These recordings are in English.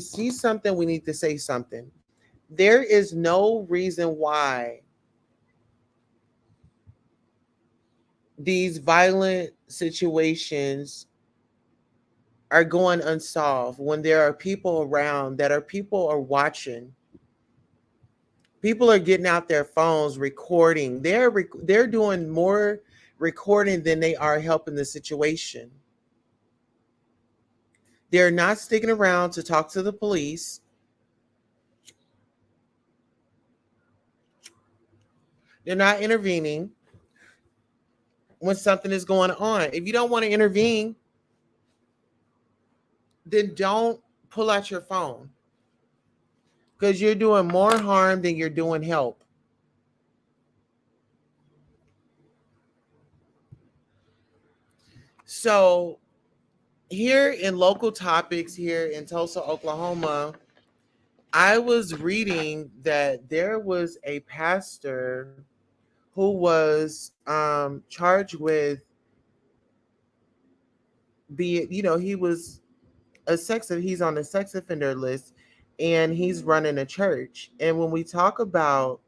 see something, we need to say something. There is no reason why these violent situations are going unsolved when there are people around that are people are watching. People are getting out their phones recording. They're doing more recording than they are helping the situation. They're not sticking around to talk to the police. They're not intervening when something is going on. If you don't want to intervene, then don't pull out your phone because you're doing more harm than you're doing help. So, here in local topics here in Tulsa, Oklahoma, I was reading that there was a pastor who was charged with he was he's on the sex offender list and he's running a church. And when we talk about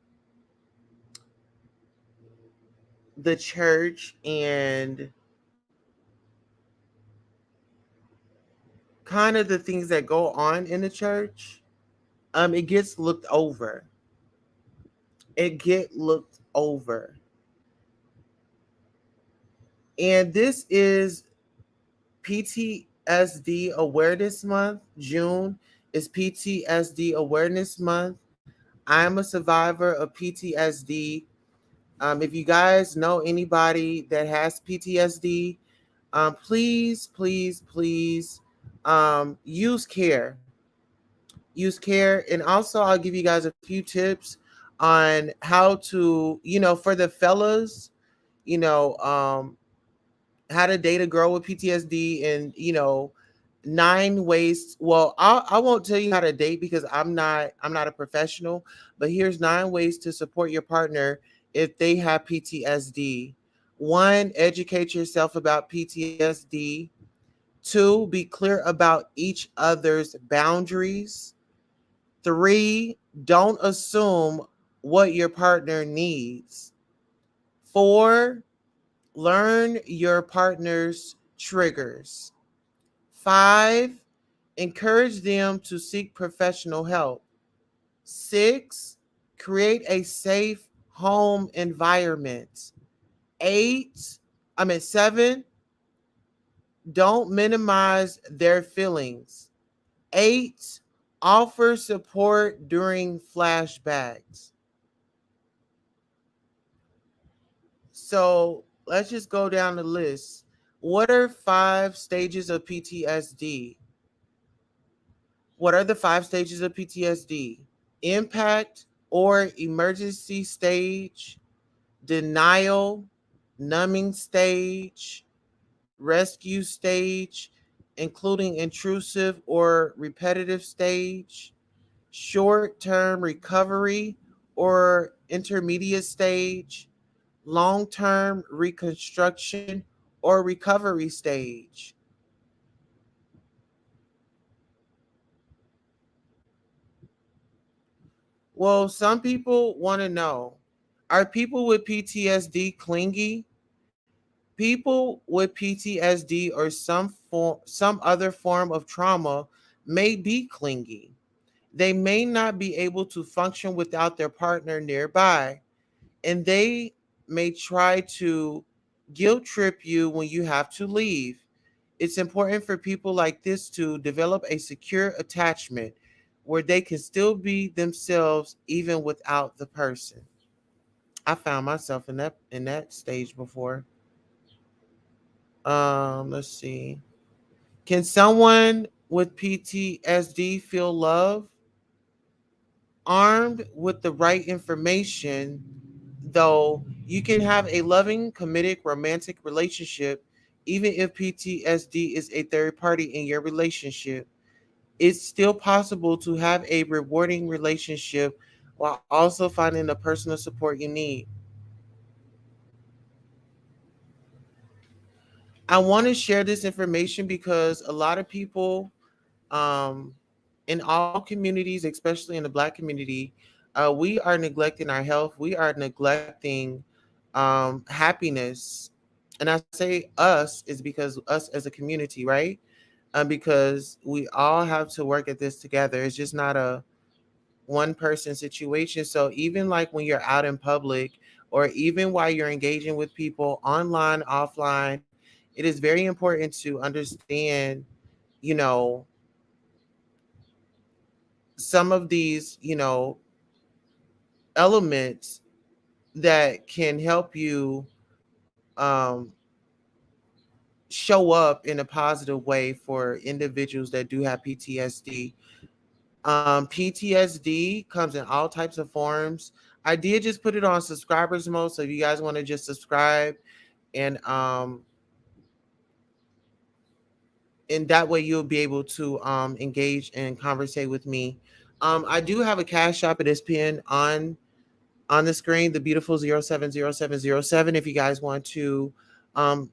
the church and kind of the things that go on in the church, it gets looked over. It get looked over. And this is PTSD Awareness Month. June is PTSD Awareness Month. I'm a survivor of PTSD. If you guys know anybody that has PTSD, please, please, please use care. Use care. And also, I'll give you guys a few tips on how to, for the fellas, you know, um, how to date a girl with PTSD and, 9 ways. Well, I won't tell you how to date because I'm not a professional, but here's 9 ways to support your partner if they have PTSD. One, educate yourself about PTSD. Two, be clear about each other's boundaries. Three, don't assume what your partner needs. Four, learn your partner's triggers. Five, encourage them to seek professional help. Six, create a safe home environment. Seven, don't minimize their feelings. Eight, offer support during flashbacks. So let's just go down the list. What are 5 stages of PTSD? What are the 5 stages of PTSD? Impact or emergency stage, denial, numbing stage, rescue stage, including intrusive or repetitive stage, short term recovery or intermediate stage, long term reconstruction or recovery stage. Well, some people want to know, are people with PTSD clingy? People with PTSD or some other form of trauma may be clingy. They may not be able to function without their partner nearby, and they may try to guilt trip you when you have to leave. It's important for people like this to develop a secure attachment where they can still be themselves even without the person. I found myself in that stage before. Let's see. Can someone with PTSD feel love? Armed with the right information, though, you can have a loving, committed, romantic relationship even if PTSD is a third party in your relationship. It's still possible to have a rewarding relationship while also finding the personal support you need. I want to share this information because a lot of people, um, in all communities, especially in the Black community, we are neglecting our health. We are neglecting happiness. And I say us is because us as a community, right? Because we all have to work at this together. It's just not a one person situation. So even like when you're out in public, or even while you're engaging with people online, offline, it is very important to understand, you know, some of these, elements that can help you um, show up in a positive way for individuals that do have PTSD. PTSD comes in all types of forms. I did just put it on subscribers mode, so if you guys want to just subscribe, and that way you'll be able to engage and conversate with me. I do have a cash shop. It is pinned on the screen, the beautiful 070707, if you guys want to um,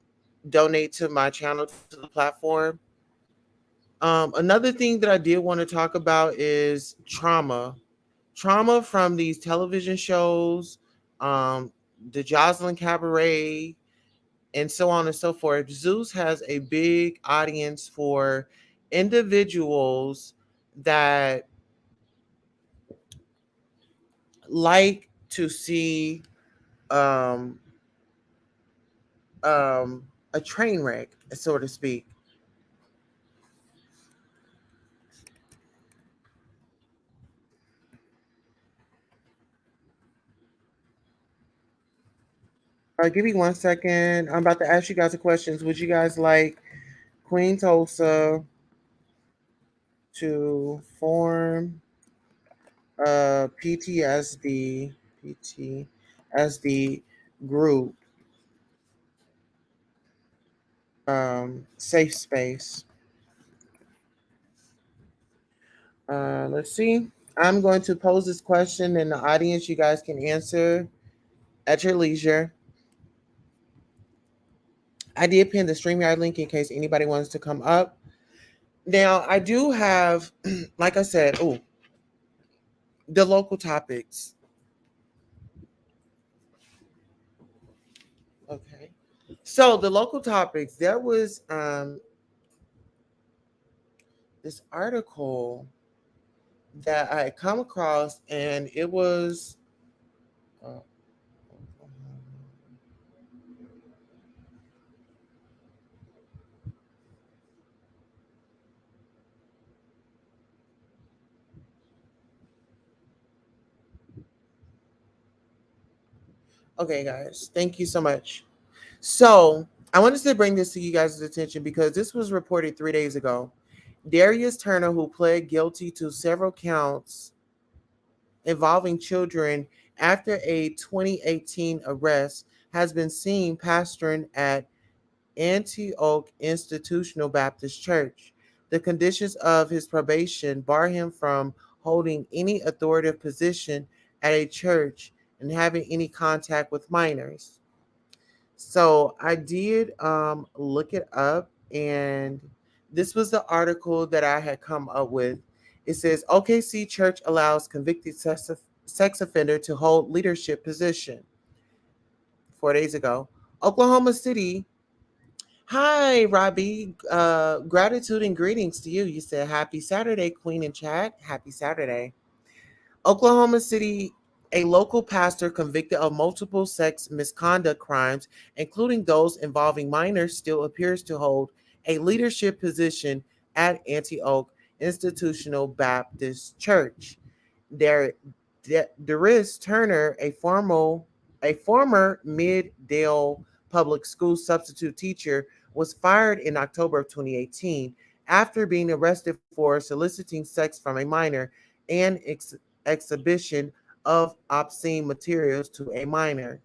donate to my channel, to the platform. Another thing that I did want to talk about is trauma from these television shows, um, the Jocelyn Cabaret, and so on and so forth. Zeus has a big audience for individuals that like to see um, a train wreck, so to speak. Give me 1 second. I'm about to ask you guys a questions. Would you guys like Queen Tulsa to form a PTSD group, safe space? Let's see. I'm going to pose this question in the audience. You guys can answer at your leisure. I did pin the StreamYard link in case anybody wants to come up. Now, I do have, like I said, the local topics. Okay. So the local topics, there was this article that I had come across, and it was uh, okay, guys. Thank you so much. So I wanted to bring this to you guys' attention because this was reported 3 days ago. Darius Turner, who pled guilty to several counts involving children after a 2018 arrest, has been seen pastoring at Antioch Institutional Baptist Church. The conditions of his probation bar him from holding any authoritative position at a church and having any contact with minors. So I did look it up, and this was the article that I had come up with. It says OKC Church allows convicted sex offender to hold leadership position. 4 days ago, Oklahoma City. Hi, Robbie. Gratitude and greetings to you. You said happy Saturday, Queen in chat. Happy Saturday. Oklahoma City, a local pastor convicted of multiple sex misconduct crimes, including those involving minors, still appears to hold a leadership position at Antioch Institutional Baptist Church. Darius Turner, a former Mid-Dale public school substitute teacher, was fired in October of 2018 after being arrested for soliciting sex from a minor and exhibition of obscene materials to a minor.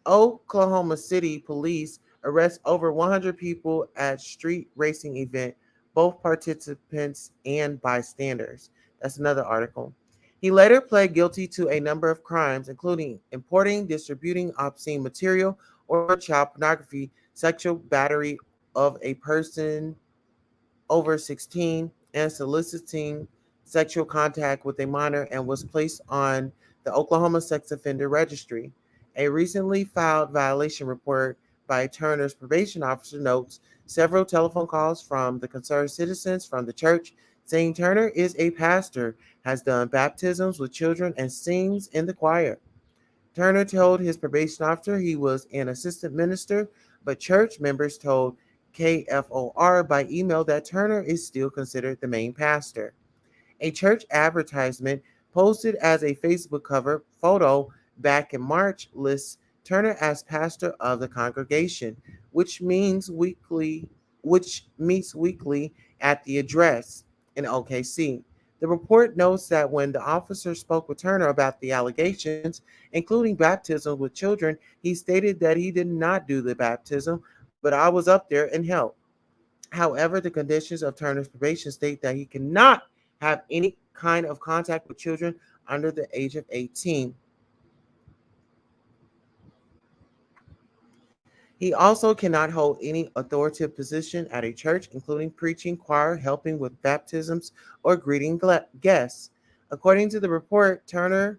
Oklahoma City police arrest over 100 people at street racing event, both participants and bystanders. That's another article. He later pled guilty to a number of crimes, including importing, distributing obscene material or child pornography, sexual battery of a person over 16, and soliciting sexual contact with a minor and was placed on the Oklahoma Sex Offender Registry. A recently filed violation report by Turner's probation officer notes several telephone calls from the concerned citizens from the church saying Turner is a pastor, has done baptisms with children, and sings in the choir. Turner told his probation officer he was an assistant minister, but church members told KFOR by email that Turner is still considered the main pastor. A church advertisement posted as a Facebook cover photo back in March lists Turner as pastor of the congregation, which means weekly which meets weekly at the address in OKC. The report notes that when the officer spoke with Turner about the allegations, including baptism with children, he stated that he did not do the baptism, but I was up there and helped. However, the conditions of Turner's probation state that he cannot have any kind of contact with children under the age of 18. He also cannot hold any authoritative position at a church, including preaching, choir, helping with baptisms, or greeting guests. According to the report, Turner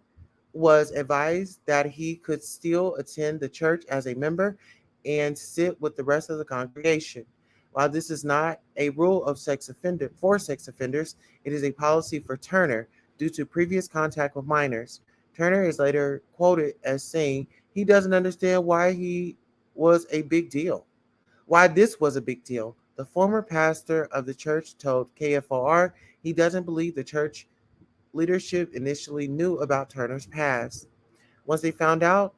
was advised that he could still attend the church as a member and sit with the rest of the congregation. While this is not a rule of sex offenders, it is a policy for Turner due to previous contact with minors. Turner is later quoted as saying he doesn't understand why this was a big deal. The former pastor of the church told KFOR he doesn't believe the church leadership initially knew about Turner's past. Once they found out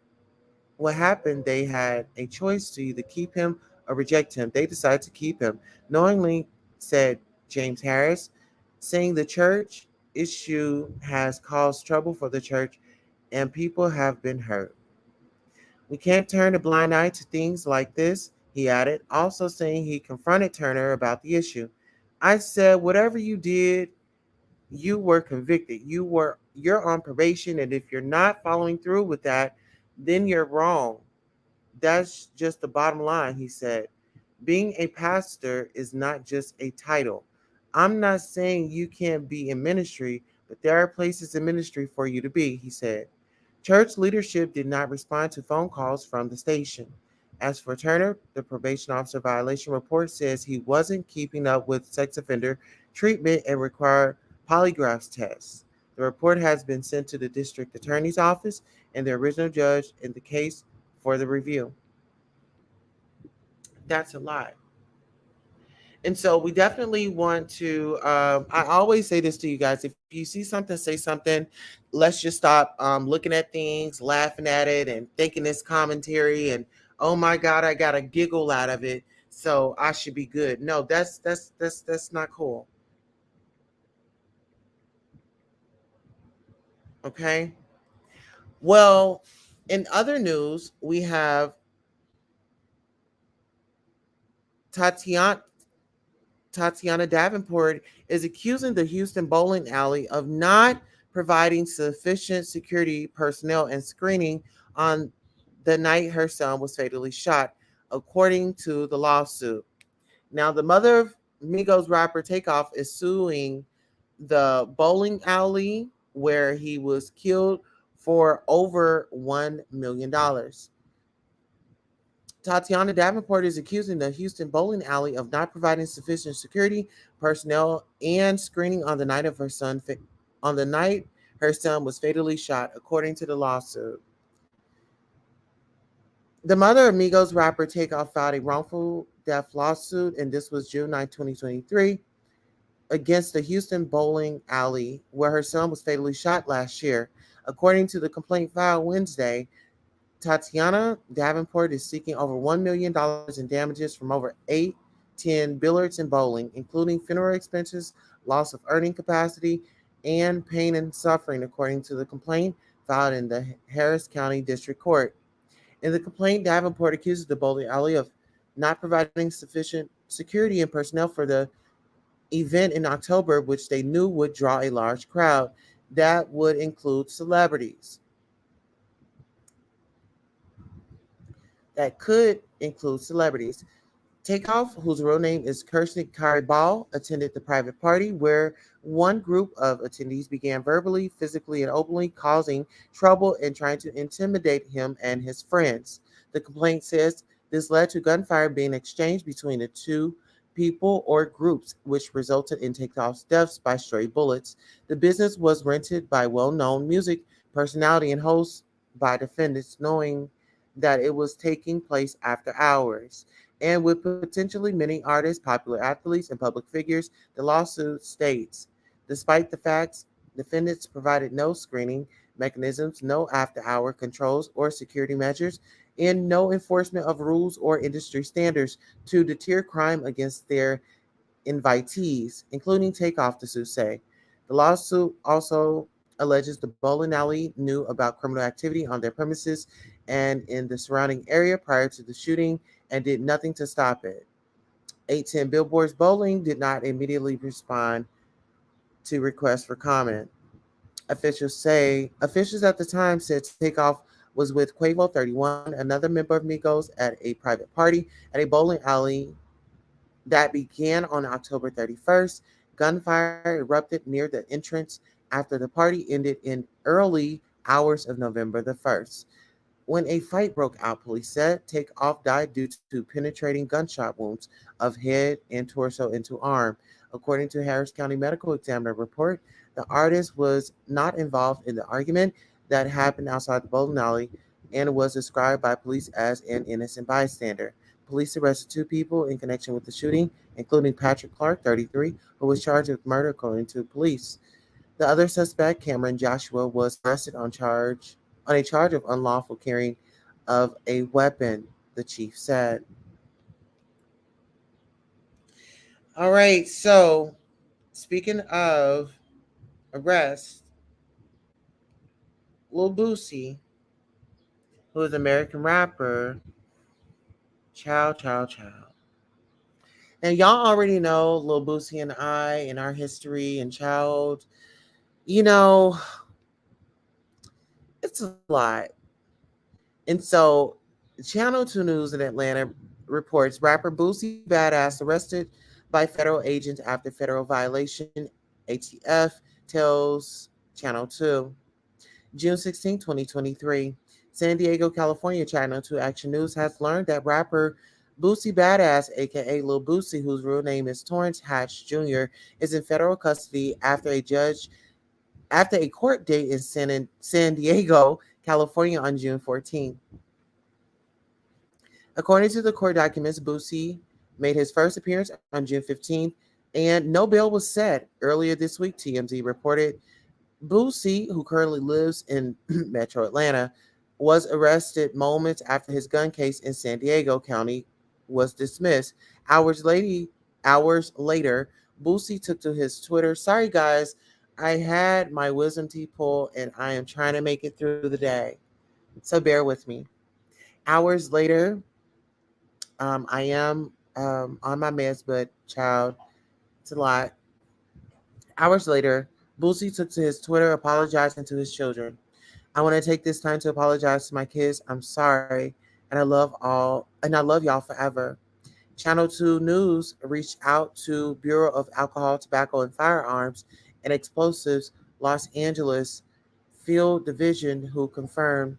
what happened, they had a choice to either keep him or reject him. They decided to keep him, knowingly, said James Harris, saying the church issue has caused trouble for the church and people have been hurt. We can't turn a blind eye to things like this, he added, also saying he confronted Turner about the issue. I said, whatever you did, you were convicted. You're on probation, and if you're not following through with that, then you're wrong. That's just the bottom line, he said. Being a pastor is not just a title. I'm not saying you can't be in ministry, but there are places in ministry for you to be, he said. Church leadership did not respond to phone calls from the station. As for Turner, the probation officer violation report says he wasn't keeping up with sex offender treatment and required polygraph tests. The report has been sent to the district attorney's office and the original judge in the case for the review. That's a lot. And so we definitely want to, I always say this to you guys, if you see something, say something. Let's just stop looking at things, laughing at it, and thinking it's commentary and, oh my God, I got a giggle out of it, so I should be good. No, that's not cool. Okay. Well, in other news, we have Tatiana Tatiana Davenport is accusing the Houston bowling alley of not providing sufficient security personnel and screening on the night her son was fatally shot, according to the lawsuit. Now, the mother of Migos rapper Takeoff is suing the bowling alley where he was killed for over $1 million. Tatiana Davenport is accusing the Houston bowling alley of not providing sufficient security personnel and screening on the night her son was fatally shot, according to the lawsuit. The mother of Migos rapper Takeoff filed a wrongful death lawsuit, and this was June 9, 2023, against the Houston bowling alley where her son was fatally shot last year. According to the complaint filed Wednesday, Tatiana Davenport is seeking over $1 million in damages from over 810 billiards and bowling, including funeral expenses, loss of earning capacity, and pain and suffering, according to the complaint filed in the Harris County District Court. In the complaint, Davenport accuses the bowling alley of not providing sufficient security and personnel for the event in October, which they knew would draw a large crowd that would include celebrities. That could include celebrities. Takeoff, whose real name is Kirsten Karibal, attended the private party where one group of attendees began verbally, physically, and openly causing trouble and trying to intimidate him and his friends. The complaint says this led to gunfire being exchanged between the two people or groups, which resulted in Takeoff's deaths by stray bullets. The business was rented by well known music personality and host by defendants, knowing that it was taking place after hours. And with potentially many artists, popular athletes, and public figures, the lawsuit states despite the facts, defendants provided no screening mechanisms, no after hour controls or security measures, and no enforcement of rules or industry standards to deter crime against their invitees, including Takeoff, the suit say. The lawsuit also alleges the bowling alley knew about criminal activity on their premises and in the surrounding area prior to the shooting and did nothing to stop it. 810 Billboards Bowling did not immediately respond to requests for comment. Officials at the time said Takeoff was with Quavo 31, another member of Migos, at a private party at a bowling alley that began on October 31st. Gunfire erupted near the entrance after the party ended in early hours of November the 1st. When a fight broke out, police said Takeoff died due to penetrating gunshot wounds of head and torso into arm. According to Harris County Medical Examiner report, the artist was not involved in the argument that happened outside the bowling alley and was described by police as an innocent bystander. Police arrested two people in connection with the shooting, including Patrick Clark, 33, who was charged with murder according to police. The other suspect, Cameron Joshua, was arrested on a charge of unlawful carrying of a weapon, the chief said. All right, so speaking of arrest, Lil Boosie, who is an American rapper, Chow Chow Chow. Now y'all already know Lil Boosie and I and our history and child. You know, it's a lot. And so Channel 2 News in Atlanta reports rapper Boosie Badass arrested by federal agents after federal violation, ATF tells Channel 2. June 16, 2023. San Diego, California Channel 2 Action News has learned that rapper Boosie Badass, aka Lil Boosie, whose real name is Torrance Hatch Jr., is in federal custody after a court date in San Diego, California on June 14. According to the court documents, Boosie made his first appearance on June 15th, and no bail was set. Earlier this week, TMZ reported Boosie, who currently lives in Metro Atlanta, was arrested moments after his gun case in San Diego County was dismissed. Hours later, Boosie took to his Twitter, "Sorry guys, I had my wisdom teeth pulled and I am trying to make it through the day. So bear with me." Hours later, I am on my meds, but child, it's a lot. Hours later, Boosie took to his Twitter apologizing to his children. "I want to take this time to apologize to my kids. I'm sorry, and I love y'all forever." Channel 2 News reached out to Bureau of Alcohol, Tobacco, and Firearms and Explosives Los Angeles Field Division, who confirmed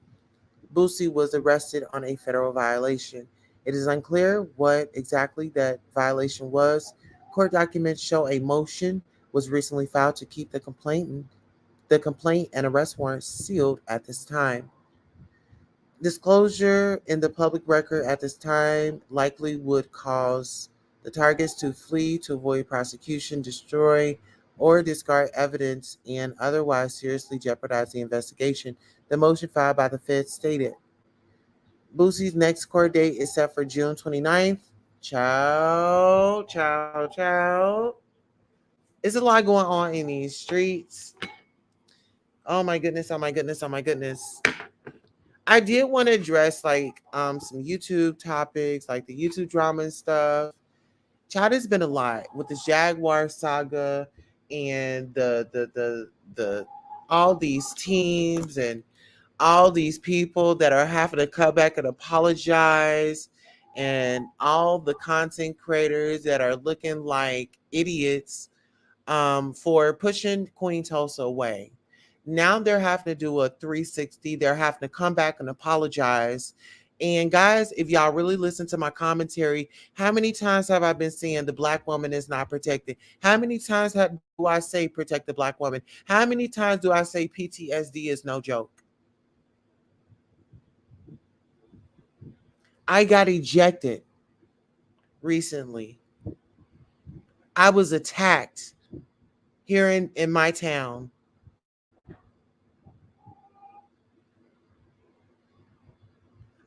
Boosie was arrested on a federal violation. It is unclear what exactly that violation was. Court documents show a motion was recently filed to keep the complaint and arrest warrant sealed at this time. Disclosure in the public record at this time likely would cause the targets to flee to avoid prosecution, destroy, or discard evidence, and otherwise seriously jeopardize the investigation. The motion filed by the Fed stated. Boosie's next court date is set for June 29th. Ciao, ciao, ciao. There's a lot going on in these streets. Oh my goodness, oh my goodness, oh my goodness. I did want to address like some YouTube topics, like the YouTube drama and stuff. Child, has been a lot with the Jaguar saga and the all these teams and all these people that are having to come back and apologize and all the content creators that are looking like idiots for pushing Queen Tulsa away. Now they're having to do a 360. They're having to come back and apologize. And guys, if y'all really listen to my commentary, how many times have I been saying the black woman is not protected? How many times do I say protect the black woman? How many times do I say PTSD is no joke? I got ejected recently. I was attacked here in my town.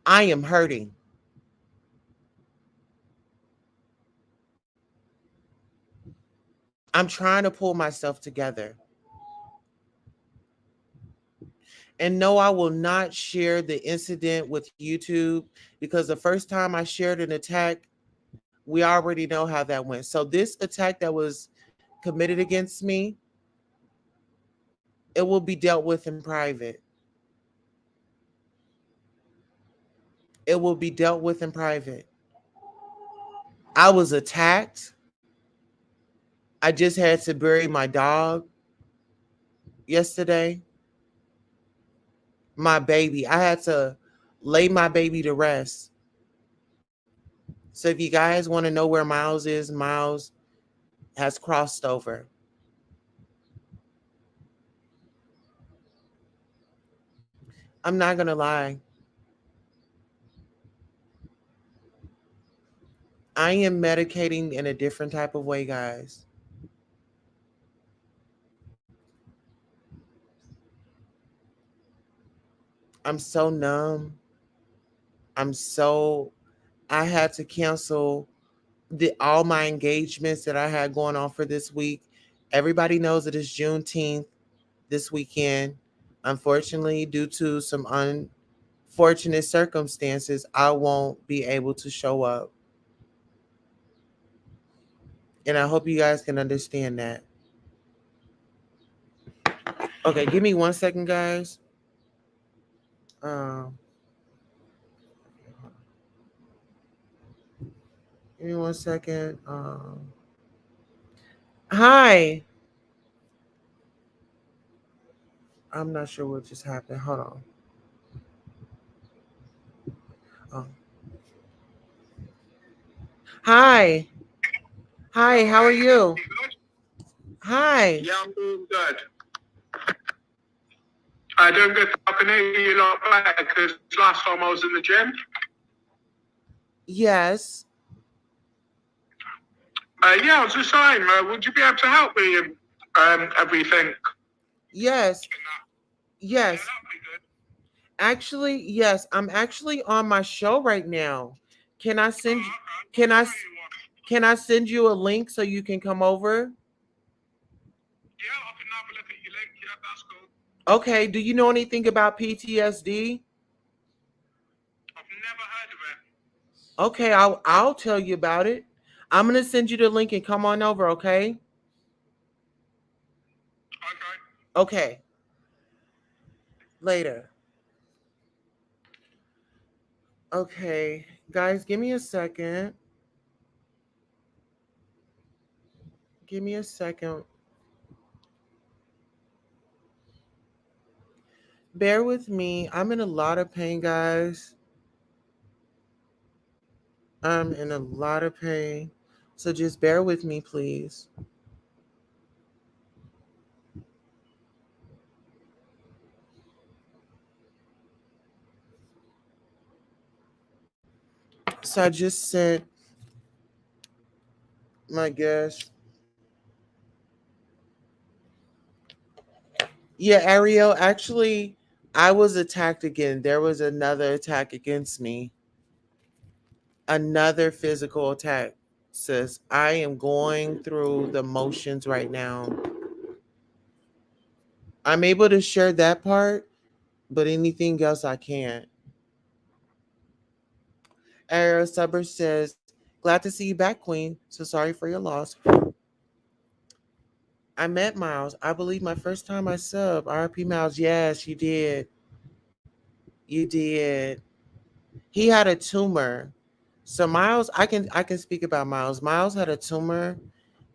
I am hurting. I'm trying to pull myself together. And no, I will not share the incident with YouTube because the first time I shared an attack, we already know how that went. So this attack that was committed against me, it will be dealt with in private. It will be dealt with in private. I was attacked. I just had to bury my dog yesterday. My baby. I had to lay my baby to rest. So if you guys want to know where Miles is, Miles has crossed over. I'm not going to lie. I am medicating in a different type of way, guys. I'm so numb. I'm so I had to cancel all my engagements that I had going on for this week. Everybody knows that it's Juneteenth this weekend. Unfortunately, due to some unfortunate circumstances, I won't be able to show up. And I hope you guys can understand that. Okay, give me 1 second, guys. Um, give me 1 second. Hi. I'm not sure what just happened. Hold on. Oh. Hi. Hi, how are you? Hi. Yeah, I'm doing good. I don't get I can hear you a lot better because last time I was in the gym. Yes. Yeah, I was just saying, would you be able to help me in everything? Yes. Yeah, Yes. that'd be good. Actually, yes. I'm actually on my show right now. Can I send Okay. can I What do you want? can I send you a link so you can come over? Yeah, I can have a look at your link. Yeah, that's cool. Okay, do you know anything about PTSD? I've never heard of it. Okay, I'll tell you about it. I'm going to send you the link and come on over, okay? Okay. Okay. Later. Okay, guys, give me a second. Give me a second. Bear with me. I'm in a lot of pain, guys. I'm in a lot of pain. So just bear with me, please. So I just sent my guest. Yeah, Ariel, actually, I was attacked again. There was another attack against me. Another physical attack, sis. I am going through the motions right now. I'm able to share that part, but anything else I can't. Ariel Suber says, glad to see you back, Queen. So sorry for your loss. I met Miles. I believe my first time I sub. RP Miles. Yes, you did. You did. He had a tumor. So Miles, I can speak about Miles. Miles had a tumor,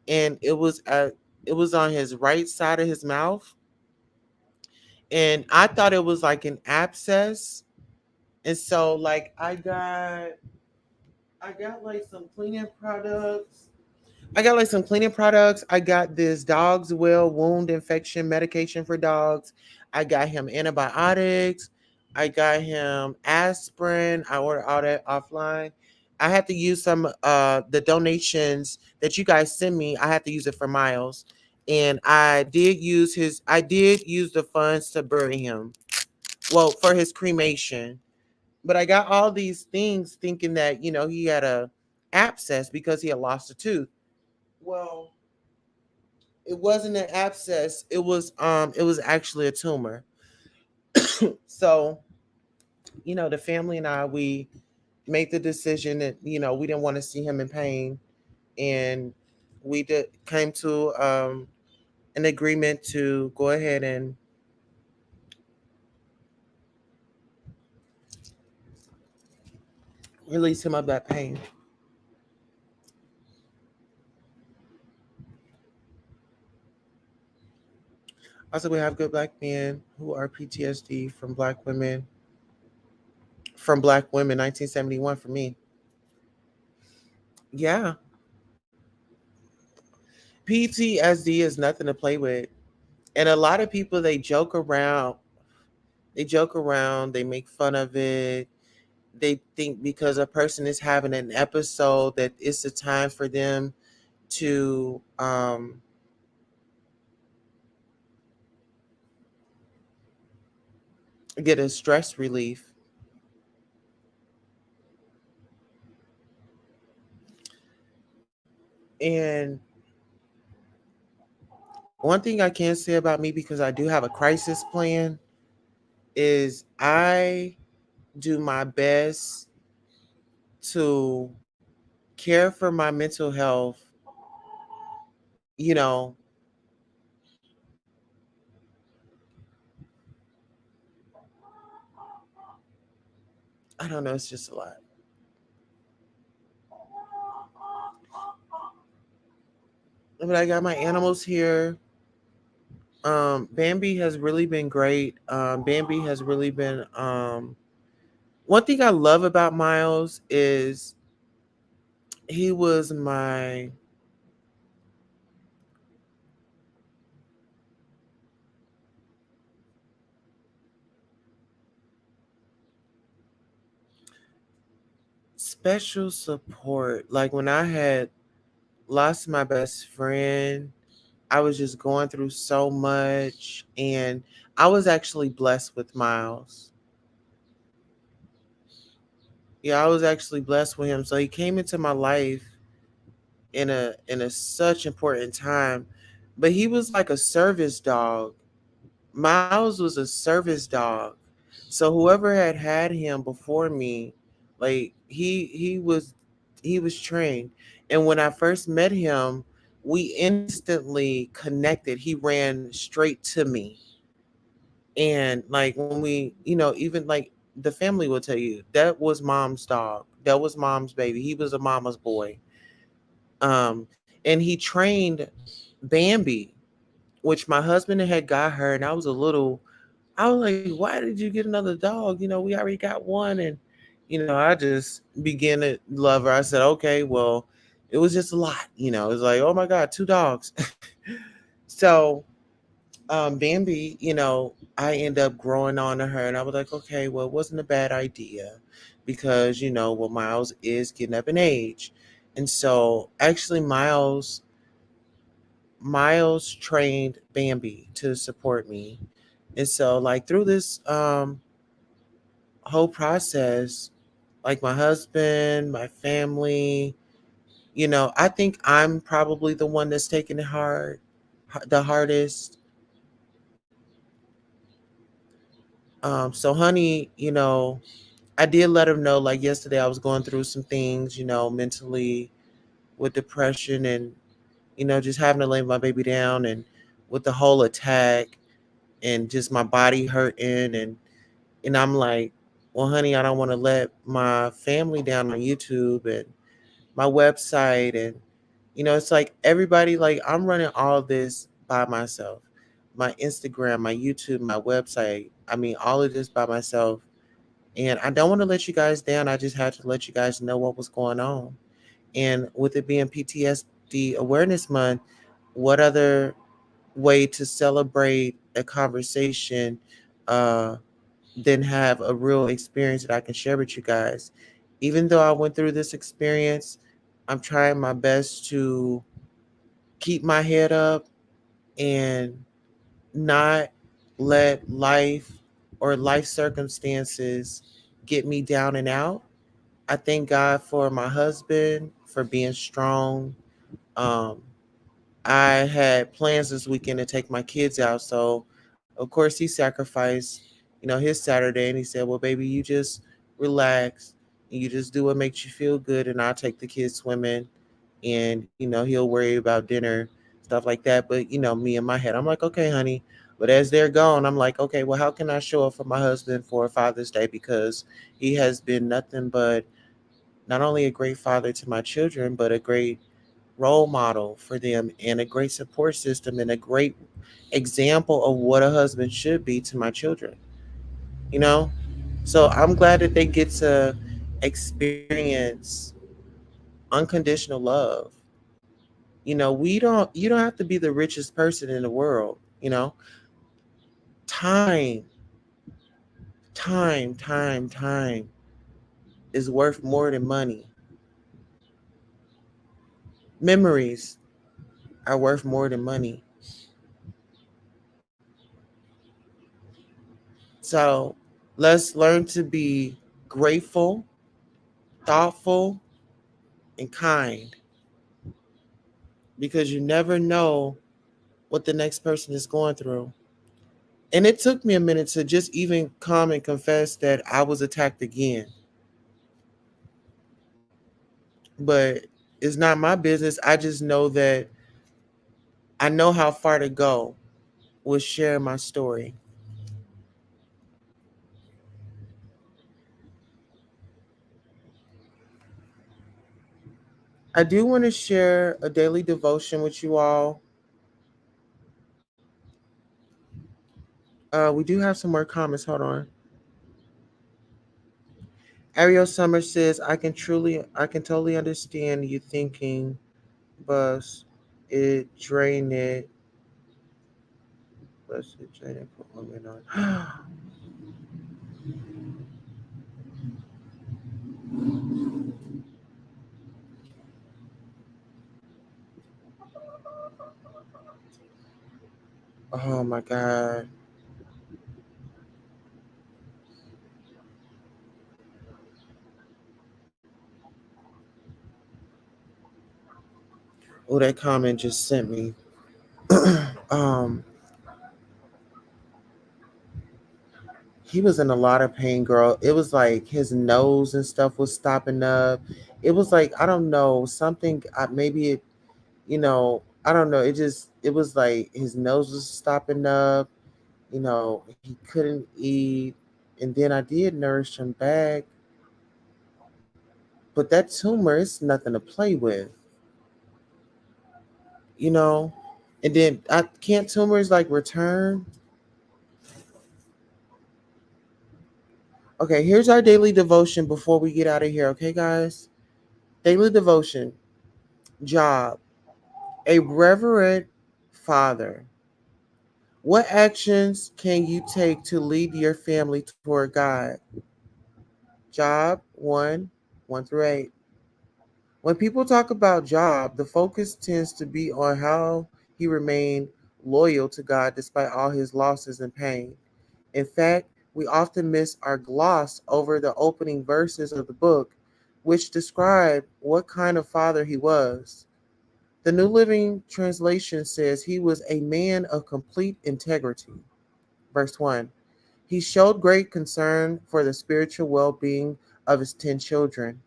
and it was on his right side of his mouth, and I thought it was like an abscess. And so like I got like some cleaning products. I got like some cleaning products. I got this dog's well wound infection medication for dogs. I got him antibiotics. I got him aspirin. I ordered all that offline. I had to use some the donations that you guys send me. I had to use it for Miles. And I did use the funds to bury him. Well, for his cremation. But I got all these things thinking that, he had a abscess because he had lost a tooth. Well, it wasn't an abscess. It was actually a tumor. So, the family and I, we made the decision that, we didn't want to see him in pain, and we did came to an agreement to go ahead and release him of that pain. Also, we have good black men who are PTSD from black women, 1971 for me. Yeah. PTSD is nothing to play with. And a lot of people, they joke around. They joke around, they make fun of it. They think because a person is having an episode that it's a time for them to get a stress relief. And one thing I can say about me, because I do have a crisis plan, is I do my best to care for my mental health, you know, I don't know, it's just a lot. But I got my animals here. Bambi has really been great. Bambi has really been one thing I love about Miles is he was my special support. Like when I had lost my best friend, I was just going through so much, and I was actually blessed with Miles. Yeah, I was actually blessed with him. So he came into my life in a such important time. But he was like a service dog. Miles was a service dog. So whoever had him before me, like he was trained. And when I first met him, we instantly connected. He ran straight to me. And like when we, even like the family will tell you, that was mom's dog. That was mom's baby. He was a mama's boy. And he trained Bambi, which my husband had got her, and I was like, why did you get another dog? We already got one. And, I just began to love her. I said, okay, well, it was just a lot. It was like, oh my God, two dogs. So, Bambi, I end up growing on to her. And I was like, okay, well, it wasn't a bad idea because, well, Miles is getting up in age. And so, actually, Miles trained Bambi to support me. And so like through this whole process, like my husband, my family, I think I'm probably the one that's taking it the hardest. So honey, I did let him know like yesterday I was going through some things, mentally with depression and, just having to lay my baby down and with the whole attack and just my body hurting and I'm like, Well, honey, I don't want to let my family down on YouTube and my website. And, it's like everybody, like, I'm running all this by myself. My Instagram, my YouTube, my website. I mean, all of this by myself. And I don't want to let you guys down. I just had to let you guys know what was going on. And with it being PTSD Awareness Month, what other way to celebrate a conversation uh, than have a real experience that I can share with you guys? Even though I went through this experience, I'm trying my best to keep my head up and not let life or life circumstances get me down and out. I thank God for my husband for being strong. Um, I had plans this weekend to take my kids out, so of course he sacrificed, his Saturday, and he said, "Well, baby, you just relax and you just do what makes you feel good, and I'll take the kids swimming, and he'll worry about dinner, stuff like that." But me in my head, I'm like, "Okay, honey." But as they're gone, I'm like, "Okay, well, how can I show up for my husband for Father's Day, because he has been nothing but not only a great father to my children, but a great role model for them and a great support system and a great example of what a husband should be to my children, you know? So I'm glad that they get to experience unconditional love. You don't have to be the richest person in the world, Time, time is worth more than money. Memories are worth more than money. So let's learn to be grateful, thoughtful, and kind, because you never know what the next person is going through. And it took me a minute to just even come and confess that I was attacked again. But it's not my business. I just know that I know how far to go with sharing my story. I do want to share a daily devotion with you all. We do have some more comments. Hold on. Ariel Summers says, I can totally understand you thinking, bus, it drain it, bus, it drain it, put women on. Oh my God. Oh, that comment just sent me. um, he was in a lot of pain, girl. It was like his nose and stuff was stopping up. It was like, I don't know, something, maybe it, I don't know. It was like his nose was stopping up. He couldn't eat. And then I did nourish him back. But that tumor is nothing to play with, you know? And then I can't tumors like return. Okay, here's our daily devotion before we get out of here, okay, guys? Daily devotion, job, a reverent father. What actions can you take to lead your family toward God? Job 1 through 8. When people talk about Job, the focus tends to be on how he remained loyal to God despite all his losses and pain. In fact, we often miss or gloss over the opening verses of the book, which describe what kind of father he was. The New Living Translation says he was a man of complete integrity. Verse 1. He showed great concern for the spiritual well being of his 10 children.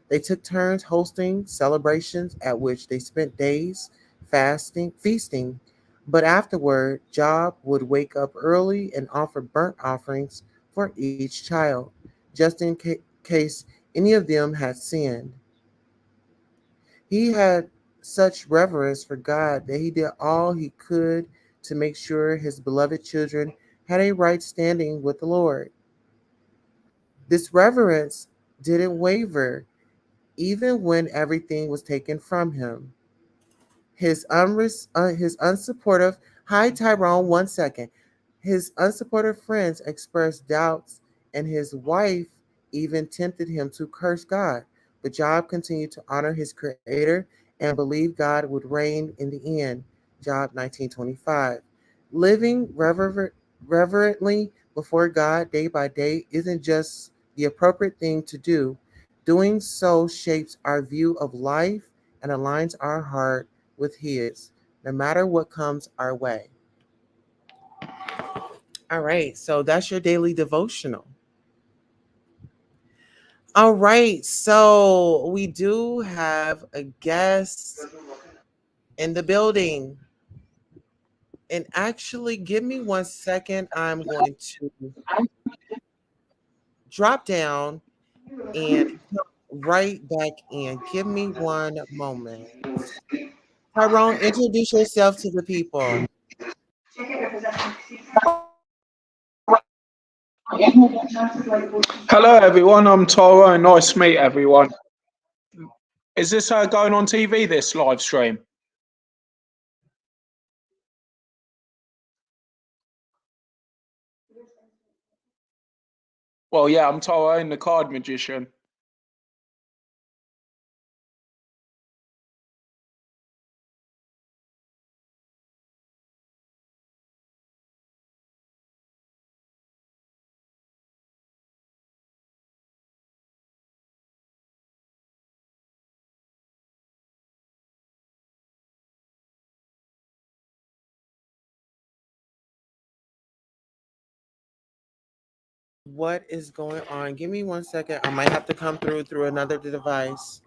They took turns hosting celebrations at which they spent days feasting, but afterward, Job would wake up early and offer burnt offerings for each child. just in case any of them had sinned. He had such reverence for God that he did all he could to make sure his beloved children had a right standing with the Lord. This reverence didn't waver even when everything was taken from him. His unsupportive, hi Tyrone, 1 second. His unsupportive friends expressed doubts, and his wife even tempted him to curse God. But Job continued to honor his creator and believe God would reign in the end. Job 19:25. Living reverently before God day by day isn't just the appropriate thing to do. Doing so shapes our view of life and aligns our heart with His, no matter what comes our way. All right, so that's your daily devotional. All right, so we do have a guest in the building. And actually, give me 1 second. I'm going to drop down and come right back in. Give me one moment. Tyrone, introduce yourself to the people. Hello, everyone. I'm Tara, and nice to meet everyone. Is this going on TV, this live stream? Well, yeah, I'm Tara, the card magician. What is going on? Give me 1 second. I might have to come through another device.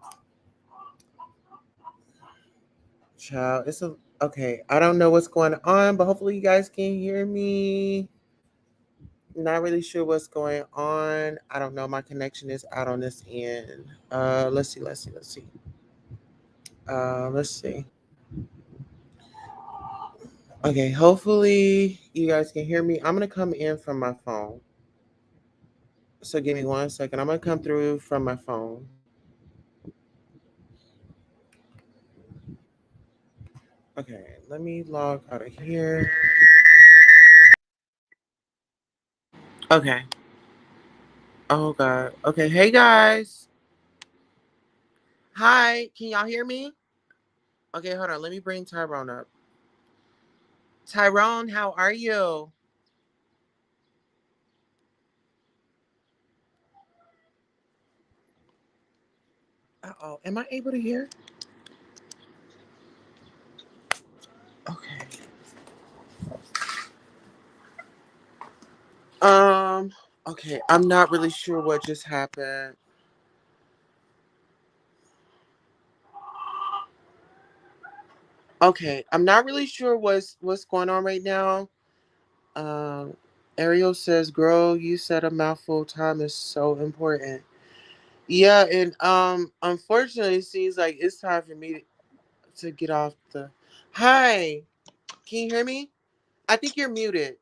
Child, it's a okay. I don't know what's going on, but hopefully you guys can hear me. Not really sure what's going on. I don't know. My connection is out on this end. Let's see. Let's see. Okay, hopefully you guys can hear me. I'm gonna come in from my phone. So give me 1 second. I'm gonna come through from my phone. Okay, let me log out of here. Okay. Oh God. Okay. Hey guys. Hi. Can y'all hear me? Okay, hold on. Let me bring Tyrone up. Tyrone, how are you? Uh-oh. Am I able to hear? Okay. Um, okay. I'm not really sure what just happened. Okay. I'm not really sure what's going on right now. Um, Ariel says, "Girl, you said a mouthful. Time is so important." Yeah, and unfortunately, it seems like it's time for me to get off the. Hi, can you hear me? I think you're muted.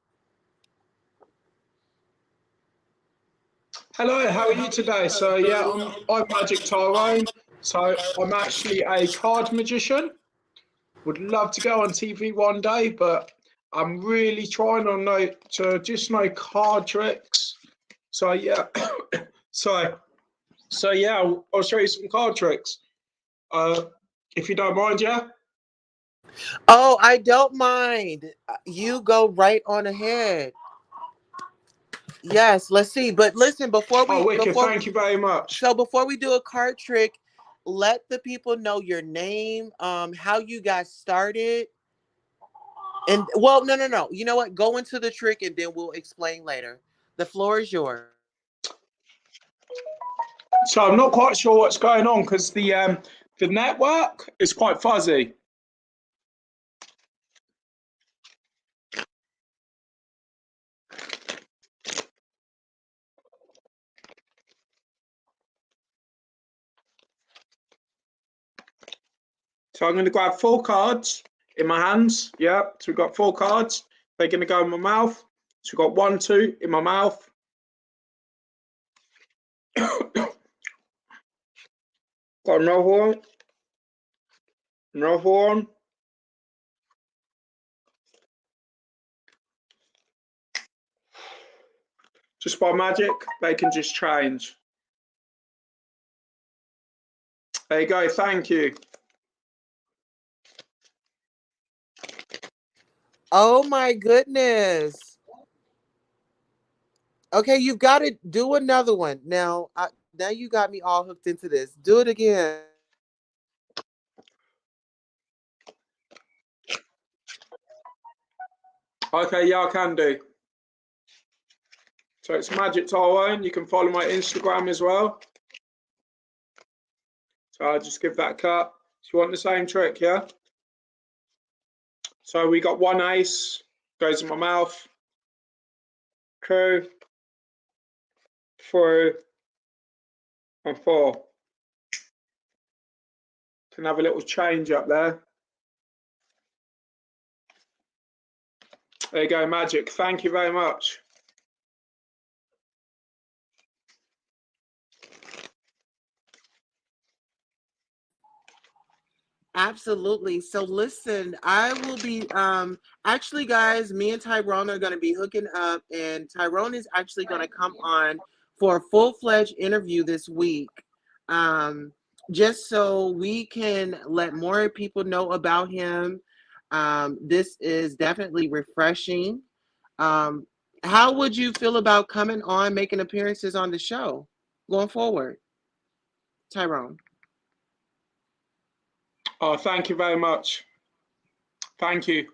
Hello, how are you today? So, yeah, I'm Magic Tyrone. So, I'm actually a card magician. Would love to go on TV one day, but I'm really trying to just know card tricks. So, yeah, so yeah, I'll show you some card tricks. Uh, if you don't mind, yeah. Oh, I don't mind. You go right on ahead. Yes, let's see. But listen, Oh, wicked! Thank you very much. before we do a card trick, let the people know your name, how you got started, and well, no. You know what? Go into the trick, and then we'll explain later. The floor is yours. So I'm not quite sure what's going on because the network is quite fuzzy. So I'm going to grab 4 cards in my hands. Yeah, so we've got 4 cards. They're going to go in my mouth. So we've got 1, 2 in my mouth. Got another one. Another one. Just by magic, they can just change. There you go. Thank you. Oh my goodness. Okay, you've got to do another one. Now you got me all hooked into this. Do it again. Okay, yeah, I can do. So it's Magic Tyrone. You can follow my Instagram as well. So I'll just give that a cut. So you want the same trick, yeah? So we got 1 ace, goes in my mouth. 2, 3, and 4. Can have a little change up there. There you go, magic. Thank you very much. Absolutely. So listen, I will be actually guys, me and Tyrone are going to be hooking up, and Tyrone is actually going to come on for a full-fledged interview this week. Just so we can let more people know about him. This is definitely refreshing. How would you feel about coming on, making appearances on the show going forward, Tyrone? Oh, thank you very much. Thank you.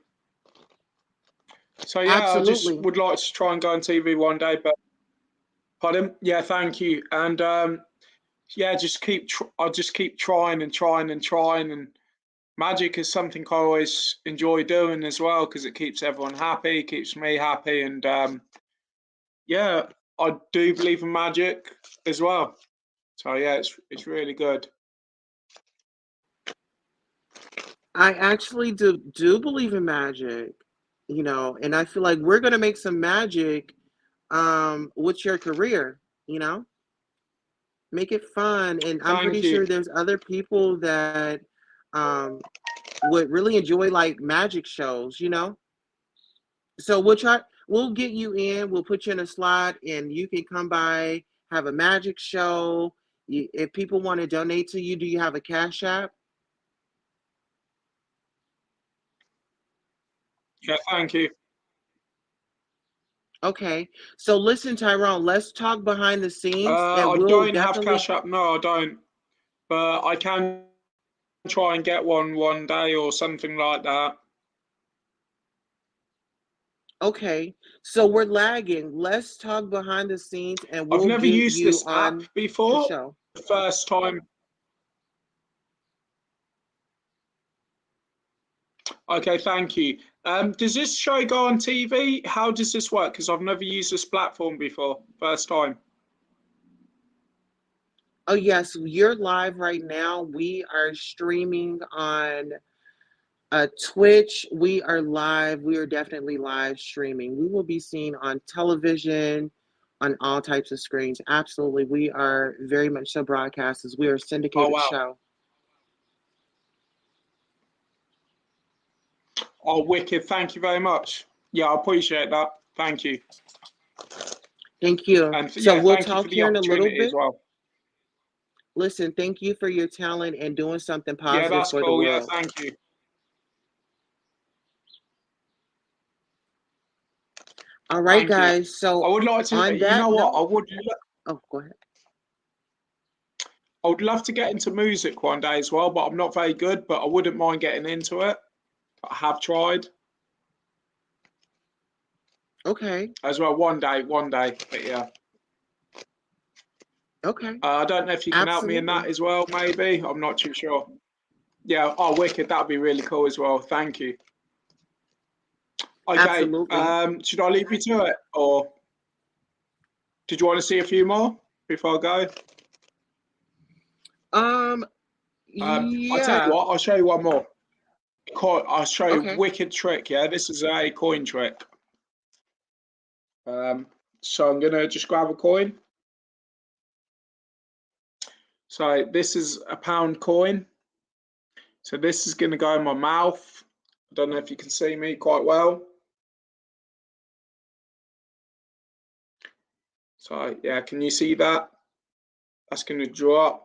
So yeah, I just Absolutely. would like to try and go on TV one day, but pardon? Yeah, thank you. And yeah, I'll just keep trying and trying and trying. And magic is something I always enjoy doing as well because it keeps everyone happy, keeps me happy, and yeah, I do believe in magic as well. So yeah, it's really good. I actually do believe in magic, and I feel like we're gonna make some magic with your career, make it fun. And I'm pretty Thank you. sure there's other people that um would really enjoy like magic shows. So we'll get you in, we'll put you in a slot and you can come by, have a magic show. If people want to donate to you, do you have a Cash App? Yeah, thank you. Okay. So listen, Tyrone, let's talk behind the scenes and I we'll don't have definitely. Cash App. No, I don't. But I can try and get one day or something like that. Okay. So we're lagging. Let's talk behind the scenes and I've we'll never get used you this app on the before. show. The first time. Okay, thank you. Does this show go on TV? How does this work? Because I've never used this platform before. First time. Oh, yes, you're live right now. We are streaming on Twitch. We are live. We are definitely live streaming. We will be seen on television, on all types of screens. Absolutely. We are very much so broadcasters. We are a Oh syndicated wow. show. Oh, wicked. Thank you very much. Yeah, I appreciate that. Thank you. Thank you. And So yeah, we'll thank you for talk the here in a little opportunity as bit. well. Listen, thank you for your talent and doing something Yeah, positive that's for the cool. Yeah, world. thank you. All right, Thank you. guys. I So would like to, on you that know what? note, oh, go ahead. I would love to get into music one day as well, but I'm not very good, but I wouldn't mind getting into it. I have tried Okay. as well one day, but yeah. Okay. I don't know if you can help me in that Absolutely. as well, maybe. I'm not too sure. Yeah, oh, wicked. That'd be really cool as well. Thank you. Okay, Absolutely. should I leave you to it, or did you want to see a few more before I go? Um, I'll tell you Yeah. what, I'll show you one more. I'll show you a Okay. wicked trick, yeah? This is a coin trick. So I'm going to just grab a coin. So this is a £1 coin. So this is going to go in my mouth. I don't know if you can see me quite well. So yeah, can you see that? That's going to drop.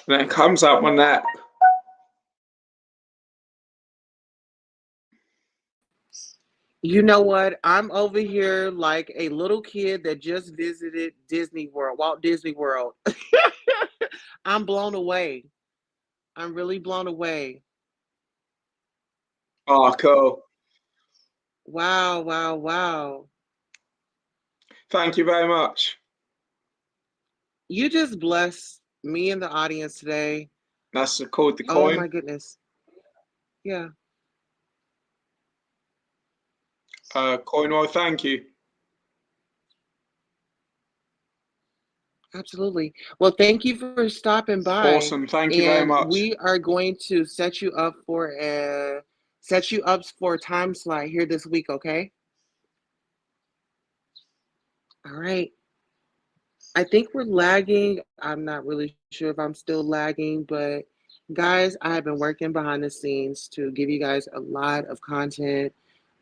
And it comes out my neck. You know what? I'm over here like a little kid that just visited Disney World, Walt Disney World. I'm blown away. I'm really blown away. Oh, cool. Wow, wow, wow. Thank you very much. You just blessed me and the audience today. That's called the Oh coin. my goodness. Yeah. Coin, well, thank you. Absolutely. Well, thank you for stopping by. Awesome. Thank you very And much. we are going to set you up for a time slot here this week, okay? All right. I think we're lagging. I'm not really sure if I'm still lagging, but guys, I have been working behind the scenes to give you guys a lot of content.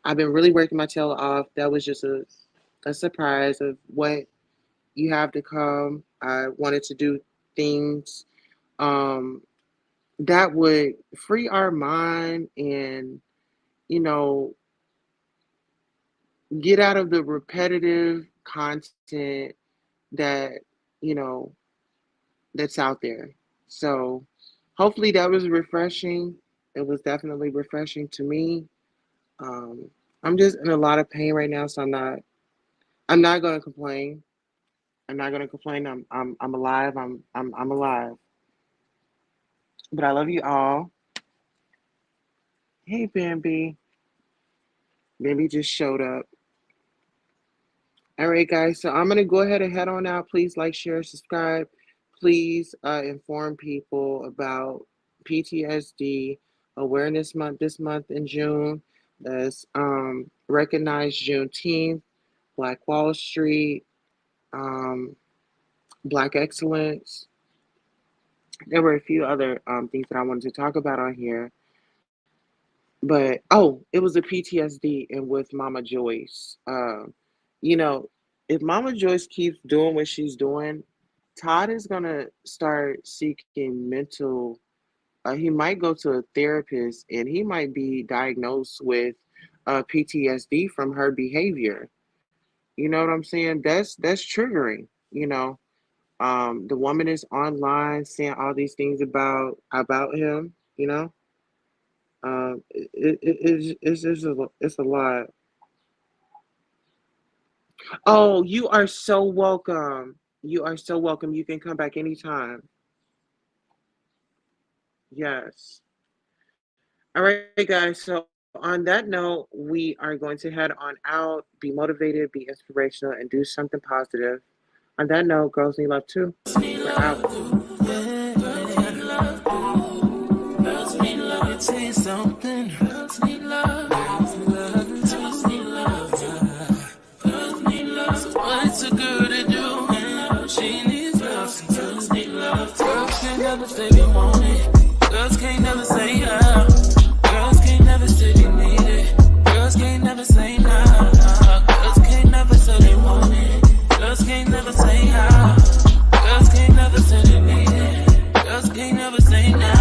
I've been really working my tail off. That was just a surprise of what you have to come. I wanted to do things that would free our mind and, you know, get out of the repetitive content that, you know, that's out there. So hopefully that was refreshing. It was definitely refreshing to me. I'm just in a lot of pain right now, so I'm not gonna complain. I'm not gonna complain. I'm alive. I'm alive. But I love you all. Hey Bambi. Bambi just showed up. All right, guys. So I'm gonna go ahead and head on out. Please like, share, subscribe. Please inform people about PTSD Awareness Month this month in June. Let's recognize Juneteenth, Black Wall Street, Black Excellence. There were a few other things that I wanted to talk about on here. But it was a PTSD and with Mama Joyce. You know, if Mama Joyce keeps doing what she's doing, Todd is gonna start seeking mental. He might go to a therapist, and he might be diagnosed with PTSD from her behavior. You know what I'm saying? That's triggering. You know, the woman is online saying all these things about him. You know. It's just it's a lot. Oh, you are so welcome. You are so welcome. You can come back anytime. Yes. All right, guys. So on that note, we are going to head on out, be motivated, be inspirational, and do something positive. On that note, girls need love too. We're out. Something. Girls need love. Girls need love. Girls need love. Girls need love. So what's a girl to do? She needs love. Girls need love. Girls can't never say they want it. Girls can't never say how. Girls can't never say they need it. Girls can't never say no. Girls can't never say they want it. Girls can't never say how. Girls can't never say they need it. Girls can't never say no.